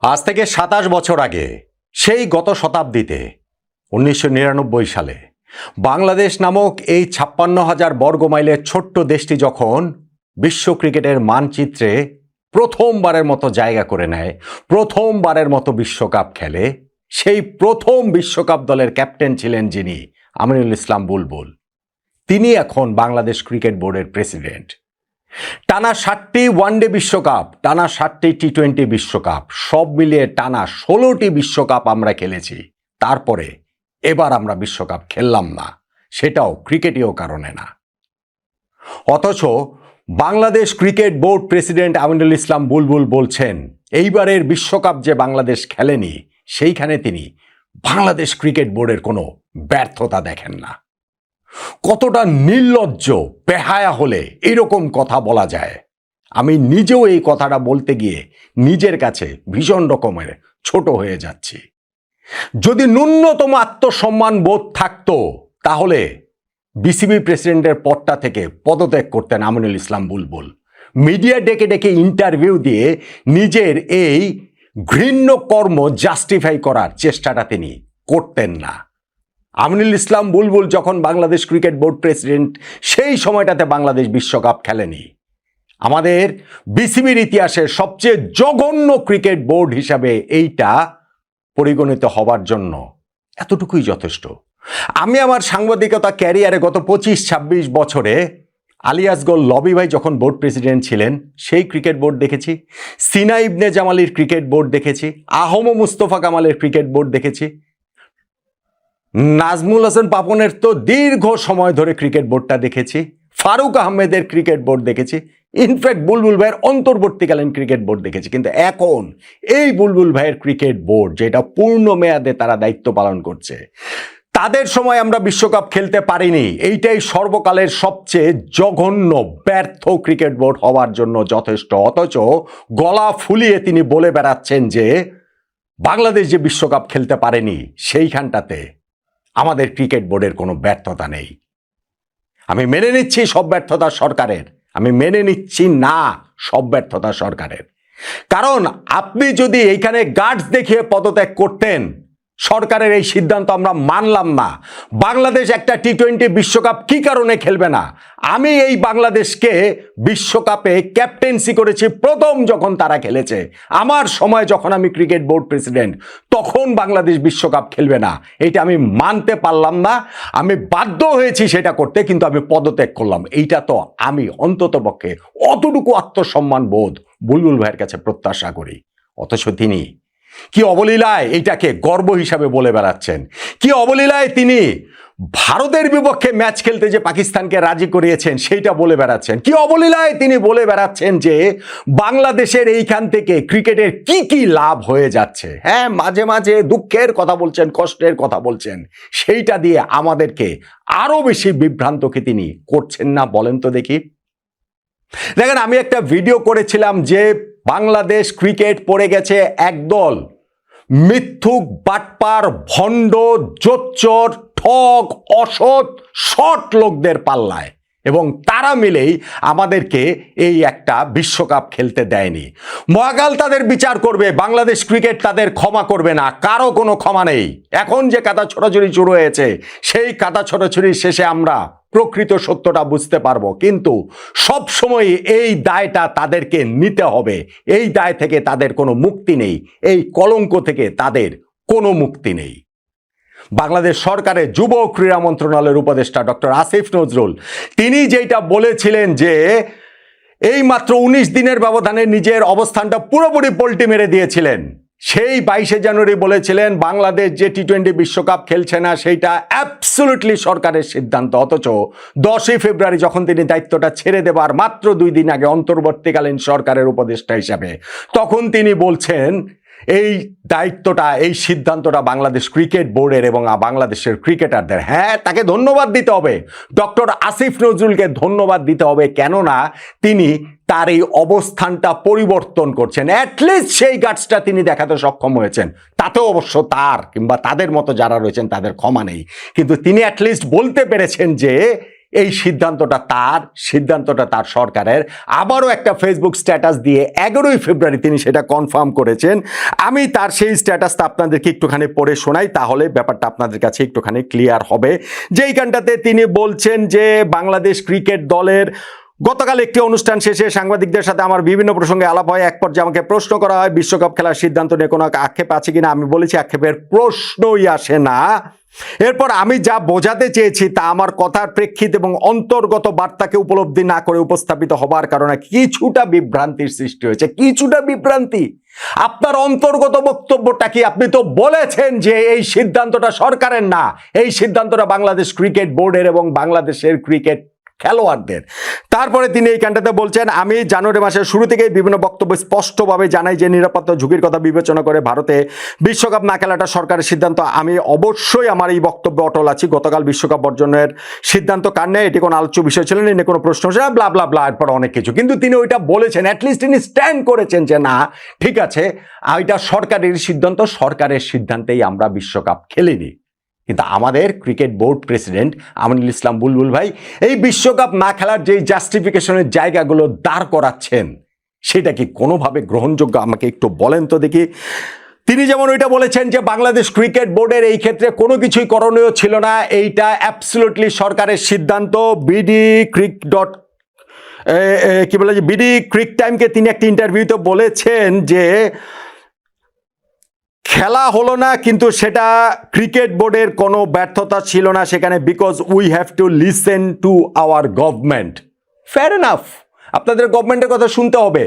আজ থেকে ২৭ বছর আগে সেই গত শতাব্দীতে ১৯৯৯ সালে বাংলাদেশ নামক এই ৫৬,০০০ বর্গমাইলের ছোট্ট দেশটি যখন বিশ্ব ক্রিকেটের মানচিত্রে প্রথমবারের মতো জায়গা করে নেয়, প্রথমবারের মতো বিশ্বকাপ খেলে, সেই প্রথম বিশ্বকাপ দলের ক্যাপ্টেন ছিলেন যিনি, আমিনুল ইসলাম বুলবুল। তিনি এখন বাংলাদেশ ক্রিকেট বোর্ডের প্রেসিডেন্ট। টানা ৭টি ওয়ানডে বিশ্বকাপ, টানা ৭টি টি-20 বিশ্বকাপ, সব মিলিয়ে টানা ১৬টি বিশ্বকাপ আমরা খেলেছি। তারপরে এবার আমরা বিশ্বকাপ খেললাম না, সেটাও ক্রিকেটীয় কারণে না। অথচ Bangladesh cricket board president Aminul Islam Bulbul বলছেন এইবারের বিশ্বকাপ যে বাংলাদেশ খেলেনি, সেইখানে তিনি বাংলাদেশ ক্রিকেট বোর্ডের কোনো ব্যর্থতা দেখেন না। কতটা নির্লজ্জ, বেহায়া হলে এরকম কথা বলা যায়। আমি নিজেও এই কথাটা বলতে গিয়ে নিজের কাছে ভীষণ রকমের ছোট হয়ে যাচ্ছি। যদি ন্যূনতম আত্মসম্মান বোধ থাকতো তাহলে বিসিবি প্রেসিডেন্টের পদটা থেকে পদত্যাগ করতেন আমিনুল ইসলাম বুলবুল। মিডিয়া ডেকে ডেকে ইন্টারভিউ দিয়ে নিজের এই ঘৃণ্য কর্ম জাস্টিফাই করার চেষ্টাটা তিনি করতেন না। আমিনুল ইসলাম বুলবুল যখন বাংলাদেশ ক্রিকেট বোর্ড প্রেসিডেন্ট, সেই সময়টাতে বাংলাদেশ বিশ্বকাপ খেলেনি। আমাদের বিসিবির ইতিহাসের সবচেয়ে জঘন্য ক্রিকেট বোর্ড হিসাবে এইটা পরিগণিত হবার জন্য এতটুকুই যথেষ্ট। আমি আমার সাংবাদিকতা ক্যারিয়ারে গত ২৫-২৬ বছরে আলিয়াসগোল লবি ভাই যখন বোর্ড প্রেসিডেন্ট ছিলেন সেই ক্রিকেট বোর্ড দেখেছি, সিনা ইবনে জামালির ক্রিকেট বোর্ড দেখেছি, আহম মুস্তফা কামালের ক্রিকেট বোর্ড দেখেছি, নাজমুল হাসান পাপনের তো দীর্ঘ সময় ধরে ক্রিকেট বোর্ডটা দেখেছি, ফারুক আহমেদের ক্রিকেট বোর্ড দেখেছি, ইনফ্যাক্ট বুলবুল ভাইয়ের অন্তর্বর্তীকালীন ক্রিকেট বোর্ড দেখেছি। কিন্তু এখন এই বুলবুল ভাইয়ের ক্রিকেট বোর্ড, যেটা পূর্ণ মেয়াদে তারা দায়িত্ব পালন করছে, তাদের সময় আমরা বিশ্বকাপ খেলতে পারিনি, এইটাই সর্বকালের সবচেয়ে জঘন্য ব্যর্থ ক্রিকেট বোর্ড হওয়ার জন্য যথেষ্ট। অথচ গলা ফুলিয়ে তিনি বলে বেড়াচ্ছেন যে বাংলাদেশ যে বিশ্বকাপ খেলতে পারেনি সেইখানটাতে আমাদের ক্রিকেট বোর্ডের কোনো ব্যর্থতা নেই। আমি মেনে নিচ্ছি সব ব্যর্থতা সরকারের, আমি মেনে নিচ্ছি না সব ব্যর্থতা সরকারের। কারণ আপনি যদি এইখানে গার্ডস দেখিয়ে পদত্যাগ করতেন, সরকারের এই সিদ্ধান্ত আমরা মানলাম না, বাংলাদেশ একটা টি-20 বিশ্বকাপ কি কারণে খেলবে না? আমি এই বাংলাদেশকে বিশ্বকাপে ক্যাপ্টেন্সি করেছি প্রথম যখন তারা খেলেছে, আমার সময় যখন আমি ক্রিকেট বোর্ড প্রেসিডেন্ট, তখন বাংলাদেশ বিশ্বকাপ খেলবে না, এটা আমি মানতে পারলাম না। আমি বাধ্য হয়েছি সেটা করতে, কিন্তু আমি পদত্যাগ করলাম। এইটা তো আমি অন্ততপক্ষে অতটুকু আত্মসম্মান বোধ বুলবুল ভাইয়ের কাছে প্রত্যাশা করি। অথচ তিনি কি অবলীলায় এইটাকে গর্ব হিসাবে বলে বেড়াচ্ছেন, কি অবলীলায় তিনি ভারতের বিপক্ষে ম্যাচ খেলতে যে পাকিস্তানকে রাজি করিয়েছেন সেইটা বলে বেড়াচ্ছেন, কি অবলীলায় তিনি বলে বেড়াচ্ছেন যে বাংলাদেশের এইখান থেকে ক্রিকেটের কি কি লাভ হয়ে যাচ্ছে। হ্যাঁ, মাঝে মাঝে দুঃখের কথা বলছেন, কষ্টের কথা বলছেন, সেইটা দিয়ে আমাদেরকে আরো বেশি বিভ্রান্তকে তিনি করছেন না? বলেন তো দেখি। দেখেন, আমি একটা ভিডিও করেছিলাম যে বাংলাদেশ ক্রিকেট পড়ে গেছে একদল মিথ্যুক, বাটপার, ভণ্ড, জোচ্চর, ঠক, অসৎ, শট লোকদের পাল্লায়, এবং তারা মিলেই আমাদেরকে এই একটা বিশ্বকাপ খেলতে দেয়নি। মহাকাল তাদের বিচার করবে, বাংলাদেশ ক্রিকেট তাদের ক্ষমা করবে না, কারো কোনো ক্ষমা নেই। এখন যে কাদা ছোড়াছুড়ি শুরু হয়েছে, সেই কাদা ছোড়াছুড়ির শেষে আমরা প্রকৃত সত্যটা বুঝতে পারবো। কিন্তু সব সময় এই দায়টা তাদেরকে নিতে হবে, এই দায় থেকে তাদের কোনো মুক্তি নেই, এই কলঙ্ক থেকে তাদের কোনো মুক্তি নেই। বাংলাদেশ সরকারের যুব ক্রীড়া মন্ত্রণালয়ের উপদেষ্টা ডক্টর আসিফ নজরুল, তিনি যেটা বলেছিলেন যে এই মাত্র 19 দিনের ব্যবধানে নিজের অবস্থানটা পুরোপুরি পল্টি মেরে দিয়েছিলেন। সেই 22শে জানুয়ারি বলেছিলেন বাংলাদেশ যে টি-20 বিশ্বকাপ খেলছে না সেইটা অ্যাবসলিউটলি সরকারের সিদ্ধান্ত। অথচ 10ই ফেব্রুয়ারি যখন তিনি দায়িত্বটা ছেড়ে দেবার মাত্র 2 দিন আগে অন্তর্বর্তীকালীন সরকারের উপদেষ্টা হিসাবে, তখন তিনি বলছেন এই দায়িত্বটা, এই সিদ্ধান্তটা বাংলাদেশ ক্রিকেট বোর্ডের এবং বাংলাদেশের ক্রিকেটারদের। হ্যাঁ, তাকে ধন্যবাদ দিতে হবে, ডক্টর আসিফ নজরুলকে ধন্যবাদ দিতে হবে, কেননা তিনি তার এই অবস্থানটা পরিবর্তন করছেন। অ্যাটলিস্ট সেই গার্ডসটা তিনি দেখাতে সক্ষম হয়েছেন। তাতেও অবশ্য তার কিংবা তাদের মতো যারা রয়েছেন তাদের ক্ষমা নেই, কিন্তু তিনি অ্যাটলিস্ট বলতে পেরেছেন যে এই সিদ্ধান্তটা তার সরকারের। আবারও একটা ফেসবুক স্ট্যাটাস দিয়ে 11ই ফেব্রুয়ারি তিনি সেটা কনফার্ম করেছেন। আমি তার সেই স্ট্যাটাসটা আপনাদেরকে একটুখানি পড়ে শোনাই, তাহলে ব্যাপারটা আপনাদের কাছে একটুখানি ক্লিয়ার হবে। যেইখানটাতে তিনি বলছেন যে বাংলাদেশ ক্রিকেট দলের গতকাল একটি অনুষ্ঠান শেষে সাংবাদিকদের সাথে আমার বিভিন্ন প্রসঙ্গে আলাপ হয়। এক পর্যায়ে আমাকে প্রশ্ন করা হয় বিশ্বকাপ খেলার সিদ্ধান্ত নিয়ে কোনো আক্ষেপ আছে কিনা। আমি বলেছি আক্ষেপের প্রশ্নই আসে না। এরপর আমি যা বোঝাতে চেয়েছি তা আমার কথার প্রেক্ষিত এবং অন্তর্গত বার্তাকে উপলব্ধি না করে উপস্থাপিত হবার কারণে কিছুটা বিভ্রান্তির সৃষ্টি হয়েছে। কিছুটা বিভ্রান্তি? আপনার অন্তর্গত বক্তব্যটা কি? আপনি তো বলেছেন যে এই সিদ্ধান্তটা সরকারের না, এই সিদ্ধান্তটা বাংলাদেশ ক্রিকেট বোর্ডের এবং বাংলাদেশের ক্রিকেট খেলোয়াড়দের। তারপরে তিনি এইখানটাতে বলছেন আমি জানুয়ারি মাসের শুরু থেকেই বিভিন্ন বক্তব্য স্পষ্টভাবে জানাই যে নিরাপত্তা ঝুঁকির কথা বিবেচনা করে ভারতে বিশ্বকাপ না খেলাটা সরকারের সিদ্ধান্ত। আমি অবশ্যই আমার এই বক্তব্যে অটল আছি। গতকাল বিশ্বকাপ বর্জনের সিদ্ধান্ত কার নেয় এটি কোনো আলোচ্য বিষয় ছিল না, এনে কোনো প্রশ্ন ছিল না, ব্লা ব্লা ব্লা, এরপর অনেক কিছু। কিন্তু তিনি ওইটা বলেছেন, অ্যাটলিস্ট তিনি স্ট্যান্ড করেছেন যে না ঠিক আছে এটা সরকারের সিদ্ধান্ত, সরকারের সিদ্ধান্তেই আমরা বিশ্বকাপ খেলিনি। কিন্তু আমাদের cricket board president Aminul Islam বুলবুল ভাই এই বিশ্বকাপ না খেলার যে জাস্টিফিকেশনের জায়গাগুলো দাঁড় করাচ্ছেন সেটা কি কোনোভাবে গ্রহণযোগ্য? আমাকে একটু বলেন তো দেখি। তিনি যেমন ওইটা বলেছেন যে বাংলাদেশ ক্রিকেট বোর্ডের এই ক্ষেত্রে কোনো কিছুই করণীয় ছিল না, এইটা অ্যাবসলিউটলি সরকারের সিদ্ধান্ত। বিডি ক্রিক টাইমকে তিনি একটা ইন্টারভিউতে বলেছেন যে খেলা হলো না কিন্তু সেটা ক্রিকেট বোর্ডের কোনো ব্যর্থতা ছিল না সেখানে, because we have to listen to our government. Fair enough, আপনাদের গভর্নমেন্টের কথা শুনতে হবে।